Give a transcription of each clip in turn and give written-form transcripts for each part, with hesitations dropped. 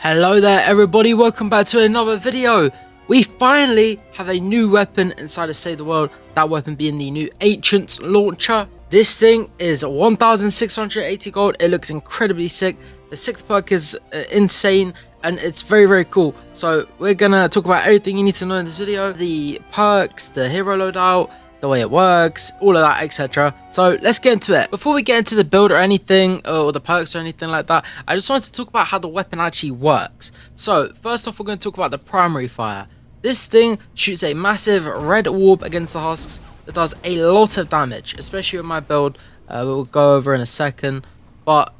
Hello there everybody, welcome back to another video. We finally have a new weapon inside of Save the World, that weapon being the new Ancient Launcher. This thing is 1,680 gold, it looks incredibly sick. The 6th perk is insane and it's very cool. So we're gonna talk about everything you need to know in this video. The perks, the hero loadout, the way it works, all of that, etc. So let's get into it. Before we get into the build or anything, or the perks or anything like that, I just wanted to talk about how the weapon actually works. So first off, we're going to talk about the primary fire. This thing shoots a massive red orb against the husks that does a lot of damage, especially with my build. We'll go over in a second. But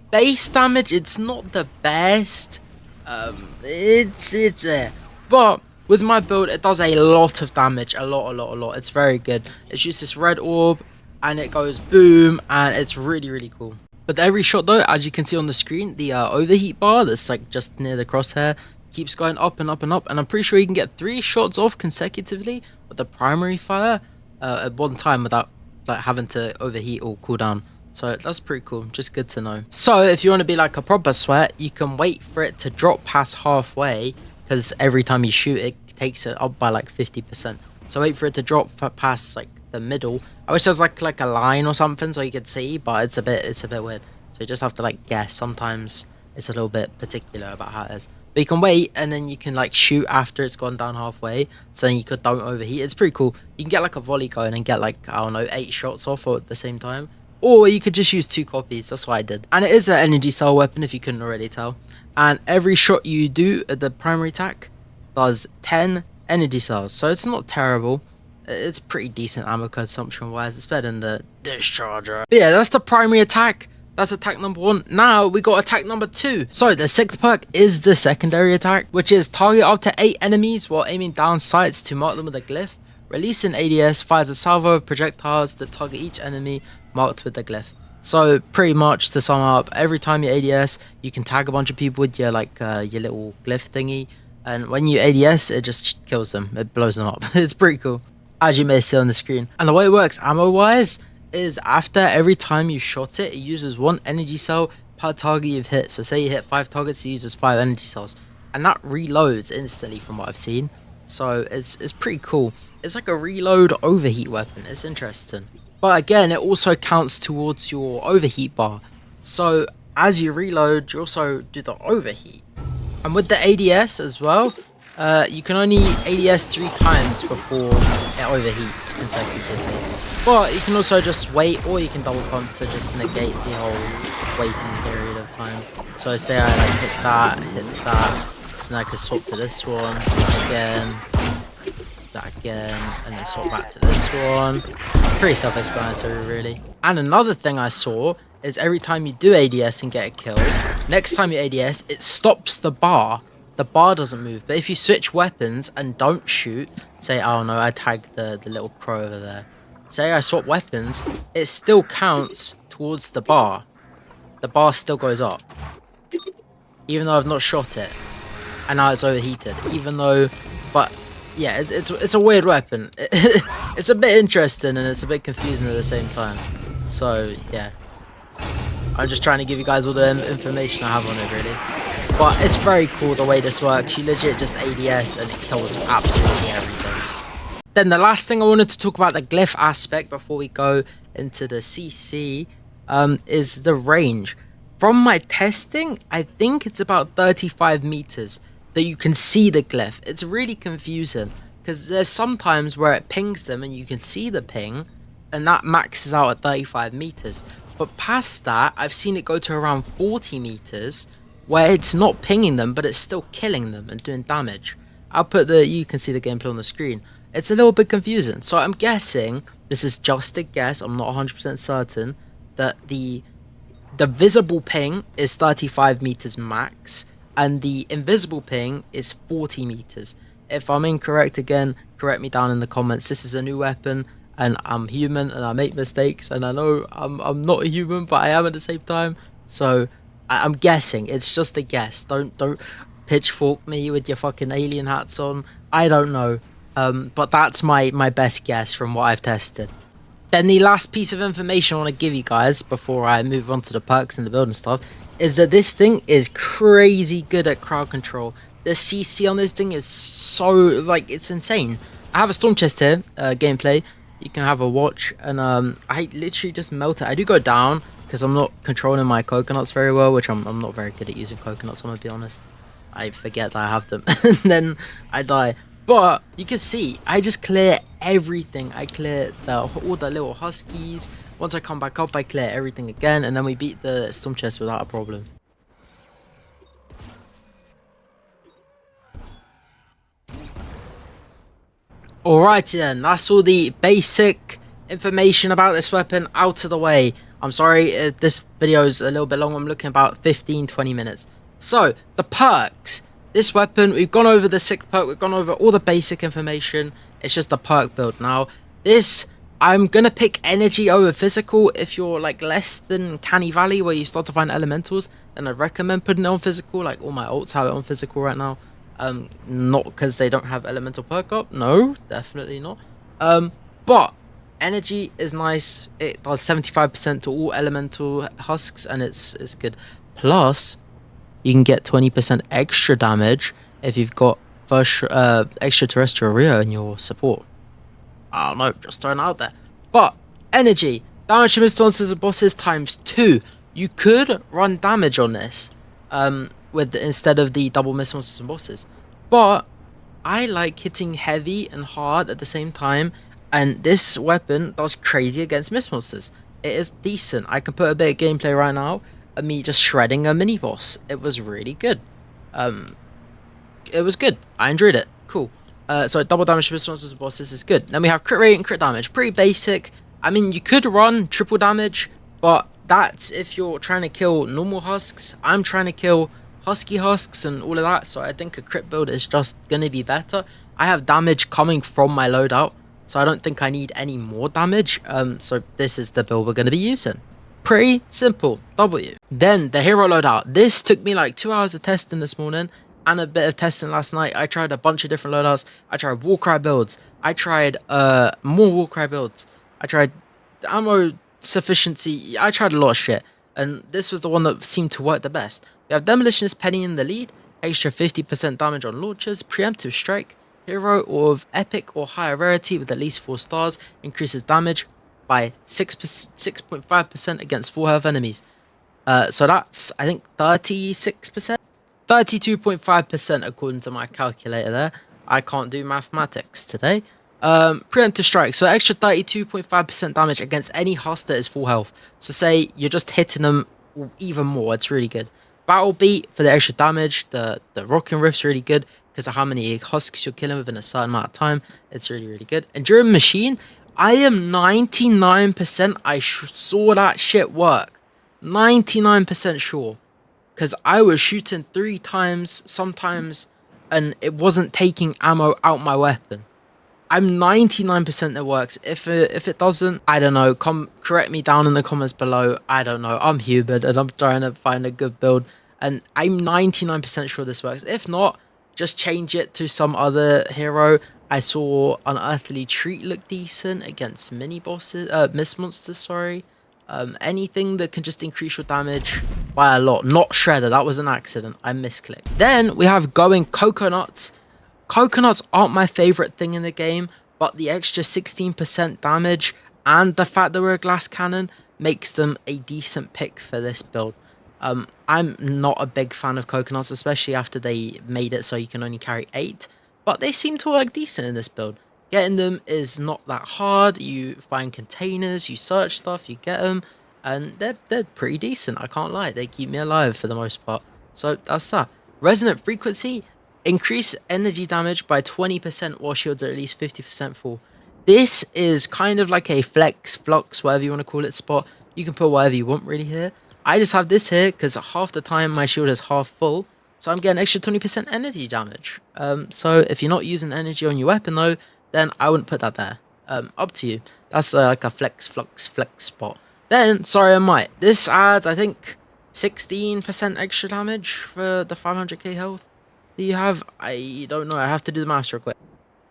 base damage, it's not the best. It's there. But with my build, it does a lot of damage, a lot. It's very good. It shoots this red orb, and it goes boom, and it's really cool. But every shot though, as you can see on the screen, the overheat bar that's like just near the crosshair keeps going up and up, and I'm pretty sure you can get 3 shots off consecutively with the primary fire at one time without like having to overheat or cool down. So that's pretty cool, just good to know. So if you want to be like a proper sweat, you can wait for it to drop past halfway, because every time you shoot it takes it up by like 50%. So wait for it to drop past like the middle. I wish there was like a line or something so you could see, but it's a bit weird. So you just have to like guess. Sometimes it's a little bit particular about how it is. But you can wait and then you can like shoot after it's gone down halfway, so then you don't overheat. It's pretty cool. You can get like a volley going and get like, I don't know, 8 shots off at the same time. Or you could just use 2 copies. That's what I did. And it is an energy cell weapon if you couldn't already tell. And every shot you do at the primary attack does 10 energy cells, so it's not terrible. It's pretty decent ammo consumption wise. It's better than the discharger. But yeah, that's the primary attack. That's attack number 1. Now we got attack number 2. So the 6th perk is the secondary attack, which is target up to 8 enemies while aiming down sights to mark them with a glyph. Release an ADS, fires a salvo of projectiles that target each enemy marked with the glyph. So pretty much to sum up, every time you ADS, you can tag a bunch of people with your like your little glyph thingy, and when you ADS, it just kills them. It blows them up. It's pretty cool, as you may see on the screen. And the way it works ammo wise is after every time you shot it, it uses 1 energy cell per target you've hit. So say you hit 5 targets, it uses 5 energy cells, and that reloads instantly from what I've seen. So it's pretty cool. It's like a reload overheat weapon. It's interesting. But again, it also counts towards your overheat bar. So as you reload, you also do the overheat. And with the ADS as well, you can only ADS 3 times before it overheats consecutively. But you can also just wait, or you can double pump to just negate the whole waiting period of time. So say I like hit that, and I could swap to this one, again, that again, and then swap back to this one. Pretty self-explanatory really. And another thing I saw is every time you do ADS and get a kill, next time you ADS, it stops the bar. The bar doesn't move. But if you switch weapons and don't shoot, say, I don't know, I tagged the little crow over there. Say I swap weapons, it still counts towards the bar. The bar still goes up, even though I've not shot it. And now it's overheated, even though, but yeah, it's a weird weapon. It's a bit interesting and it's a bit confusing at the same time. So yeah, I'm just trying to give you guys all the information I have on it really. But it's very cool the way this works. You legit just ADS and it kills absolutely everything. Then the last thing I wanted to talk about, the glyph aspect before we go into the CC, is the range. From my testing, I think it's about 35 meters that you can see the glyph. It's really confusing because there's sometimes where it pings them and you can see the ping, and that maxes out at 35 meters. But past that, I've seen it go to around 40 meters where it's not pinging them, but it's still killing them and doing damage. You can see the gameplay on the screen. It's a little bit confusing. So I'm guessing, this is just a guess, I'm not 100% certain, that the visible ping is 35 meters max, and the invisible ping is 40 meters. If I'm incorrect, again, correct me down in the comments. This is a new weapon, and I'm human, and I make mistakes, and I know I'm not a human, but I am at the same time. So I'm guessing. It's just a guess. Don't pitchfork me with your fucking alien hats on. I don't know. But that's my best guess from what I've tested. Then the last piece of information I want to give you guys before I move on to the perks and the build and stuff is that this thing is crazy good at crowd control. The CC on this thing is so, like, it's insane. I have a storm chest here, gameplay. You can have a watch, and I literally just melt it. I do go down because I'm not controlling my coconuts very well, which I'm not very good at using coconuts, I'm gonna be honest. I forget that I have them, and then I die. But you can see, I just clear everything. I clear all the little huskies. Once I come back up, I clear everything again, and then we beat the storm chest without a problem. Alrighty then, that's all the basic information about this weapon out of the way. I'm sorry, this video is a little bit long. I'm looking about 15-20 minutes. So, the perks. This weapon, we've gone over the 6th perk, we've gone over all the basic information. It's just the perk build now. This, I'm gonna pick energy over physical. If you're like less than Canny Valley, where you start to find elementals, then I'd recommend putting it on physical. Like all my ults have it on physical right now. Not because they don't have elemental perk up, no, definitely not. But energy is nice. It does 75% to all elemental husks, and it's good. Plus, you can get 20% extra damage if you've got first extraterrestrial Rio in your support. I don't know, just throwing it out there. But energy, damage to monsters and bosses ×2. You could run damage on this, instead of the double miss monsters and bosses, but I like hitting heavy and hard at the same time, and this weapon does crazy against miss monsters. It is decent. I can put a bit of gameplay right now of me just shredding a mini boss. It was really good. It was good. I enjoyed it. Cool. So double damage to miss monsters and bosses is good. Then we have crit rate and crit damage. Pretty basic. I mean, you could run triple damage, but that's if you're trying to kill normal husks. I'm trying to kill husky husks and all of that, so I think a crit build is just gonna be better. I have damage coming from my loadout, so I don't think I need any more damage. So this is the build we're gonna be using. Pretty simple. W. Then the hero loadout. This took me like 2 hours of testing this morning and a bit of testing last night. I tried a bunch of different loadouts. I tried Warcry builds. I tried more Warcry builds. I tried ammo sufficiency. I tried a lot of shit, and this was the one that seemed to work the best. We have Demolitionist Penny in the lead, extra 50% damage on launchers, preemptive strike, hero of epic or higher rarity with at least 4 stars, increases damage by 6.5% against full health enemies. So that's, I think, 36%? 32.5% according to my calculator there. I can't do mathematics today. Preemptive strike, so extra 32.5% damage against any husk that is full health. So say you're just hitting them even more, it's really good. Battle beat for the extra damage. The rocking riff's really good because of how many husks you're killing within a certain amount of time. It's really good. Enduring machine, I am 99% I saw that shit work. 99% sure, because I was shooting 3 times sometimes and it wasn't taking ammo out my weapon. I'm 99% it works. If it doesn't, I don't know. Correct me down in the comments below. I don't know. I'm Hubert and I'm trying to find a good build, and I'm 99% sure this works. If not, just change it to some other hero. I saw Unearthly Treat look decent against mini bosses, miss monsters. Sorry. Anything that can just increase your damage by a lot. Not Shredder. That was an accident. I misclicked. Then we have going coconuts. Coconuts aren't my favorite thing in the game, but the extra 16% damage and the fact that we're a glass cannon makes them a decent pick for this build. I'm not a big fan of coconuts, especially after they made it so you can only carry 8, but they seem to work decent in this build. Getting them is not that hard. You find containers, you search stuff, you get them, and they're pretty decent, I can't lie. They keep me alive for the most part. So that's that. Resonant frequency. Increase energy damage by 20% while shields are at least 50% full. This is kind of like a flex, flux, whatever you want to call it, spot. You can put whatever you want really here. I just have this here because half the time my shield is half full, so I'm getting extra 20% energy damage. So if you're not using energy on your weapon though, then I wouldn't put that there. Up to you. That's like a flex, flux, flex spot. Then, sorry I might. This adds, I think, 16% extra damage for the 500k health. Do you have? I don't know. I have to do the maths real quick.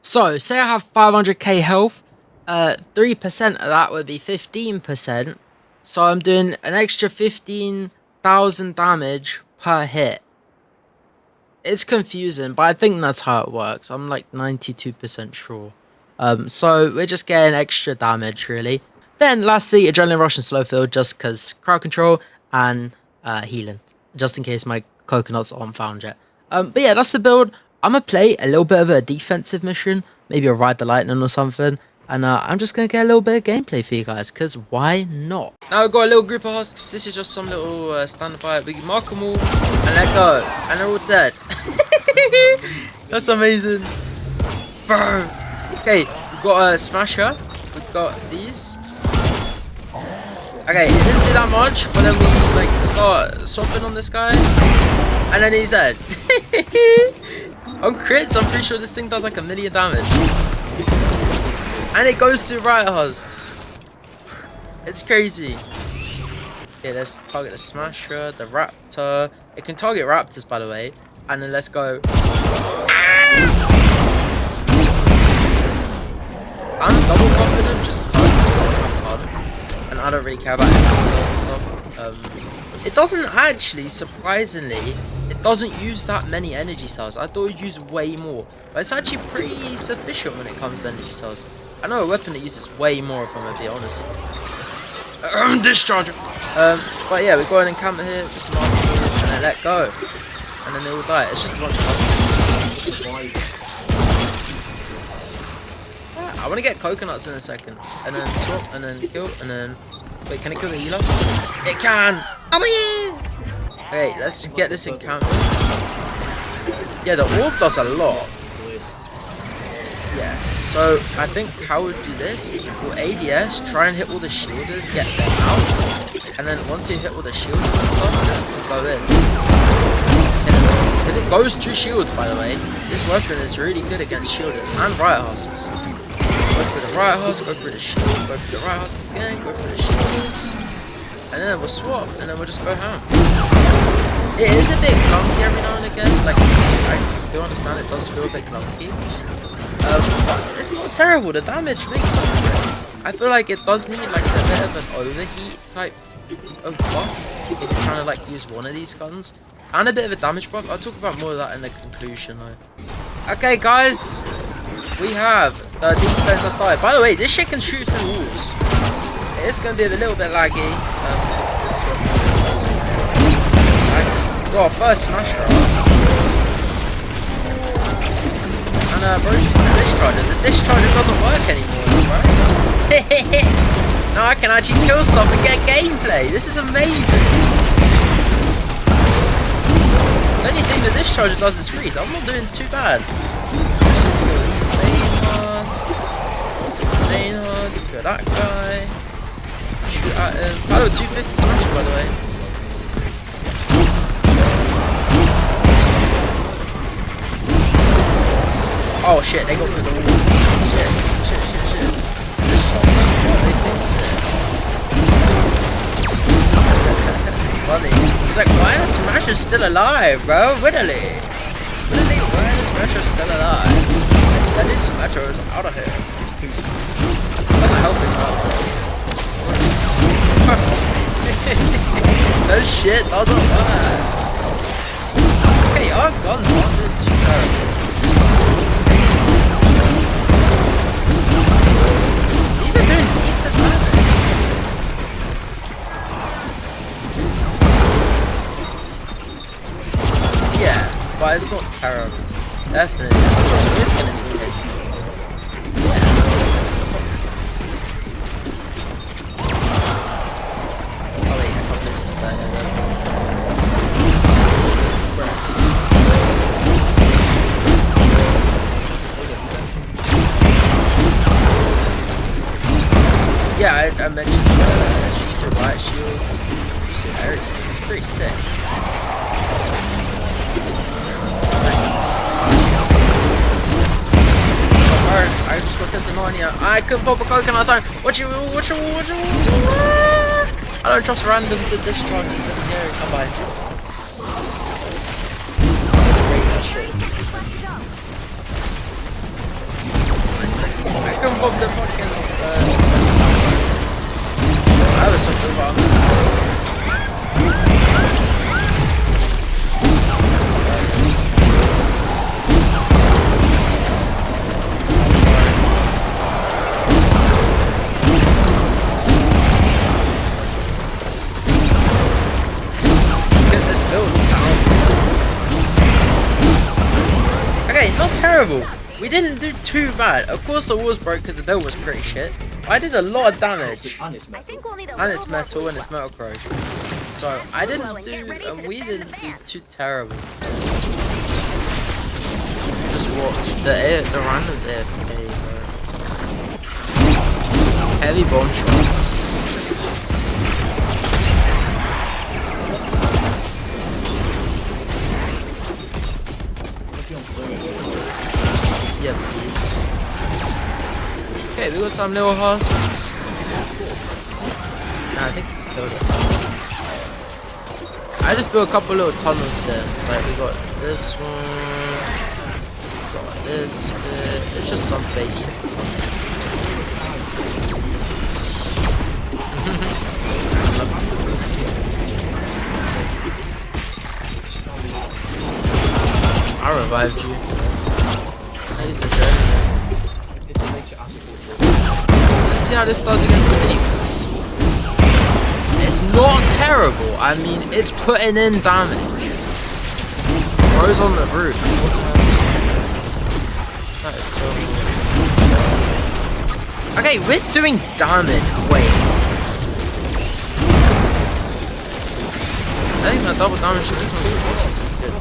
So, say I have 500k health. 3% of that would be 15%. So I'm doing an extra 15,000 1000 damage per hit. It's confusing, but I think that's how it works. I'm like 92% sure. So we're just getting extra damage, really. Then lastly, Adrenaline Rush and Slow Field, just because crowd control and healing, just in case my coconuts aren't found yet. But yeah, that's the build. I'm going to play a little bit of a defensive mission, maybe a Ride the Lightning or something. And I'm just going to get a little bit of gameplay for you guys, because why not? Now we've got a little group of husks. This is just some little standby. We can mark them all and let go. And they're all dead. That's amazing. Bro. Okay, we've got a Smasher. We've got these. Okay, it didn't do that much, but then we like start swapping on this guy. And then he's dead. On crits, I'm pretty sure this thing does like 1,000,000 damage. And it goes to riot husks. It's crazy. Okay, let's target the Smasher, the Raptor. It can target Raptors, by the way. And then let's go. I'm double bumping him just because I want to have fun. And I don't really care about energy cells and stuff. It doesn't actually, surprisingly, it doesn't use that many energy cells. I thought it would use way more. But it's actually pretty sufficient when it comes to energy cells. I know a weapon that uses way more, if I'm gonna be honest. Discharger. But yeah, we go ahead and camp here, just mark it, and then let go, and then they all die. It's just a bunch of us. Yeah, I want to get coconuts in a second, and then swap, and then kill, and then wait. Can it kill the healer? It can. Oh yeah. Okay, let's get this in camp. Yeah, the orb does a lot. Yeah. So, I think how we'll do this, we'll ADS, try and hit all the shielders, get them out, and then once you hit all the shielders and stuff, we'll go in. Because it goes to shields, by the way. This weapon is really good against shielders and riot husks. Go for the riot husk, go for the shield, go for the riot husk again, go for the shielders, and then we'll swap, and then we'll just go ham. It is a bit clunky every now and again, like, I do understand it does feel a bit clunky. But it's not terrible, the damage makes up for it. I feel like it does need like a bit of an overheat type of buff if you're trying to like use one of these guns. And a bit of a damage buff. I'll talk about more of that in the conclusion though. Okay guys, we have the defense I started. By the way, this shit can shoot through walls. It is going to be a little bit laggy. This one is... we got our first Smasher. And bro, just the discharger. The discharger doesn't work anymore, right? Now I can actually kill stuff and get gameplay. This is amazing. The only thing the discharger does is freeze. I'm not doing too bad. Let's just kill these main husks. Some main husks. Kill that guy. Shoot at him. I got 250 smash, by the way. Oh shit, they got through the wall. Shit. This shotgun, what they fixed it. It's funny. It's like, why are the Smashers still alive, bro? Literally, why are the Smashers still alive? And this Smasher is out of here. Doesn't help this one. No shit, doesn't work. Okay, our guns aren't doing too terrible. Yeah, but it's not terrible. Definitely. It's gonna be good. Yeah. Oh wait, I can't miss this thing. Yeah, I mentioned she's the riot shield. She's everything. It's pretty sick. I just got sent to Narnia. I couldn't pop a coconut time. What you? I don't trust randoms at this time. It's this scary. Come by. I couldn't pop the fucking. I was something wrong. terrible. We didn't do too bad. Of course the walls broke because the build was pretty shit. I did a lot of damage. And it's metal and it's metal corrosion. So I didn't do, and we didn't do too terrible. Just watch the random's AFK, bro. Heavy bomb shots. Yeah, please. Okay, we got some little husks. Nah, I think we killed it. I just built a couple little tunnels here. Like, we got this one. Got this bit. It's just some basic. I revived you. I used the journey. Let's see how this does against the demons. It's not terrible. I mean, it's putting in damage. Bro's on the roof. That is so weird. Okay, we're doing damage. Wait. I think that double damage to this one's good.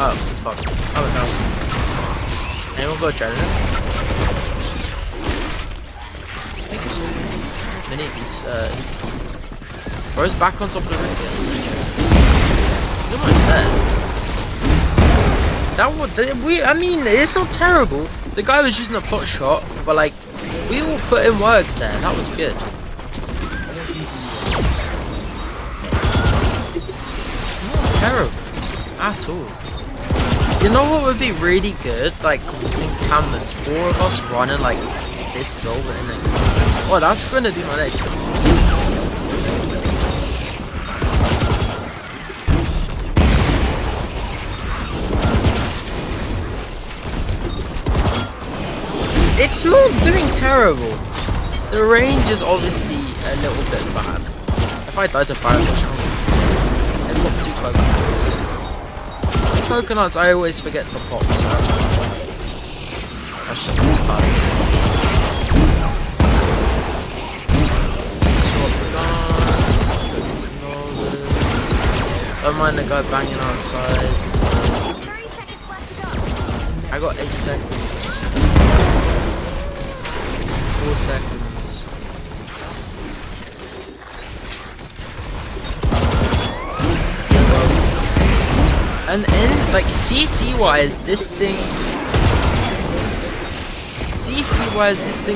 Oh, fuck. Oh, no. Anyone got adrenaline? We need these, Bro's back on top of the roof here. He's almost there. That would, I mean, it's not terrible. The guy was using a pot shot, but like, we all put in work there. That was good. Not terrible at all. You know what would be really good? Like, encampments, 4 of us running like this building and then oh, that's gonna be my next one. It's not doing terrible. The range is obviously a little bit bad. If I died to fire push, I've got 2 coconuts. The coconuts I always forget to pop, so that's just one part. Don't mind the guy banging outside. I got 8 seconds. 4 seconds. And in like CC wise, this thing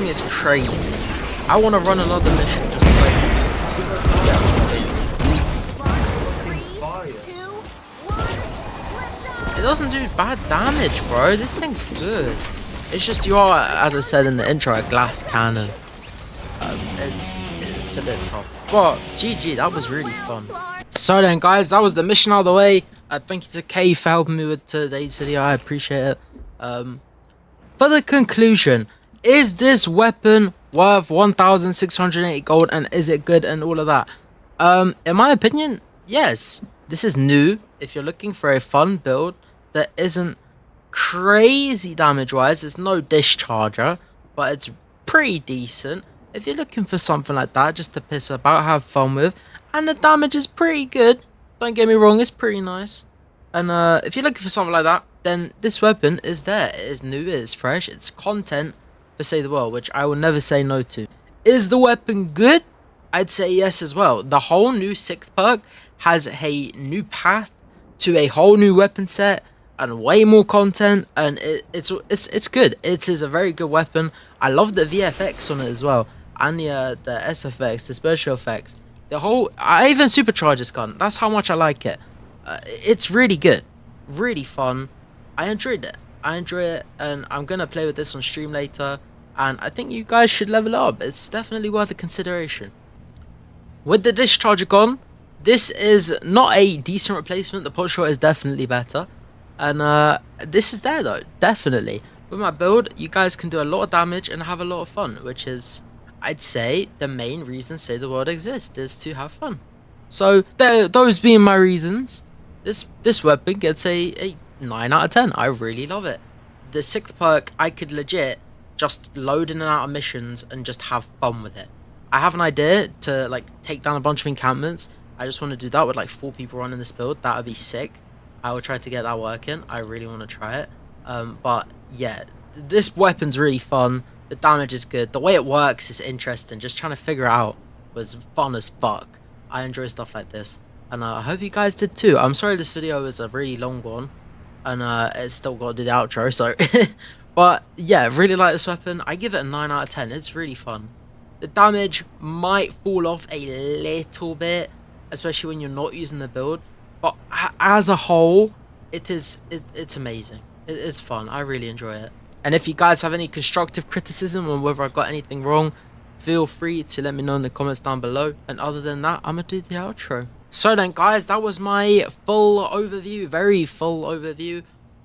is crazy. I want to run another mission just like it doesn't do bad damage, bro. This thing's good. It's just you are, as I said in the intro, a glass cannon. It's a bit tough. But GG, that was really fun. So then, guys, that was the mission out of the way. Thank you to Kay for helping me with today's video. I appreciate it. For the conclusion, is this weapon worth 1,680 gold and is it good and all of that? In my opinion, yes. This is new. If you're looking for a fun build that isn't crazy damage wise, it's no discharger, but it's pretty decent. If you're looking for something like that just to piss about, have fun with, and the damage is pretty good, don't get me wrong, it's pretty nice. And if you're looking for something like that, then this weapon is there. It is new, it is fresh, it's content for Save the World, which I will never say no to. Is the weapon good? I'd say yes as well. The whole new 6th perk has a new path to a whole new weapon set and way more content, and it's good. It is a very good weapon. I love the VFX on it as well, and the SFX, the special effects. The whole, I even supercharge this gun. That's how much I like it. It's really good, really fun. I enjoyed it. And I'm gonna play with this on stream later. And I think you guys should level up. It's definitely worth a consideration. With the discharger gone, this is not a decent replacement. The pot shot is definitely better. And this is there though, definitely. With my build, you guys can do a lot of damage and have a lot of fun, which is, I'd say, the main reason Save the World exists, is to have fun. So those being my reasons, this weapon gets a 9 out of 10. I really love it. The 6th perk, I could legit just load in and out of missions and just have fun with it. I have an idea to like take down a bunch of encampments. I just want to do that with like 4 people running this build. That would be sick. I will try to get that working. I really want to try it. But yeah, this weapon's really fun. The damage is good. The way it works is interesting. Just trying to figure it out was fun as fuck. I enjoy stuff like this. And I hope you guys did too. I'm sorry this video is a really long one. And it's still got to do the outro, so... But yeah, really like this weapon. I give it a 9 out of 10. It's really fun. The damage might fall off a little bit, especially when you're not using the build. But as a whole, it's amazing. It's fun. I really enjoy it. And if you guys have any constructive criticism on whether I got anything wrong, feel free to let me know in the comments down below. And other than that, I'm going to do the outro. So then, guys, that was my full overview, very full overview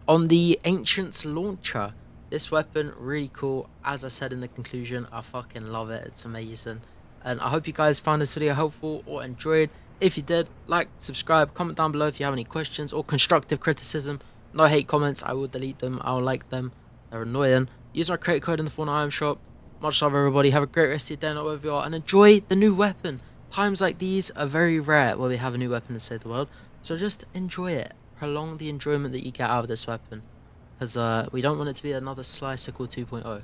on the Ancients Launcher. This weapon, really cool. As I said in the conclusion, I fucking love it. It's amazing. And I hope you guys found this video helpful or enjoyed. If you did, like, subscribe, comment down below if you have any questions or constructive criticism. No hate comments. I will delete them. I will like them. They're annoying. Use my credit code in the Fortnite item shop. Much love, everybody. Have a great rest of your day, not wherever you are, and enjoy the new weapon. Times like these are very rare where we have a new weapon to save the world. So just enjoy it. Prolong the enjoyment that you get out of this weapon. Because we don't want it to be another Slicercle 2.0.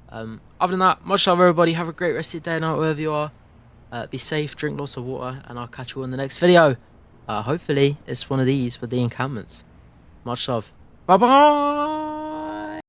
Other than that, much love, everybody. Have a great rest of your day, not wherever you are. Be safe, drink lots of water, and I'll catch you all in the next video. Hopefully, it's one of these with the encampments. Much love. Bye-bye!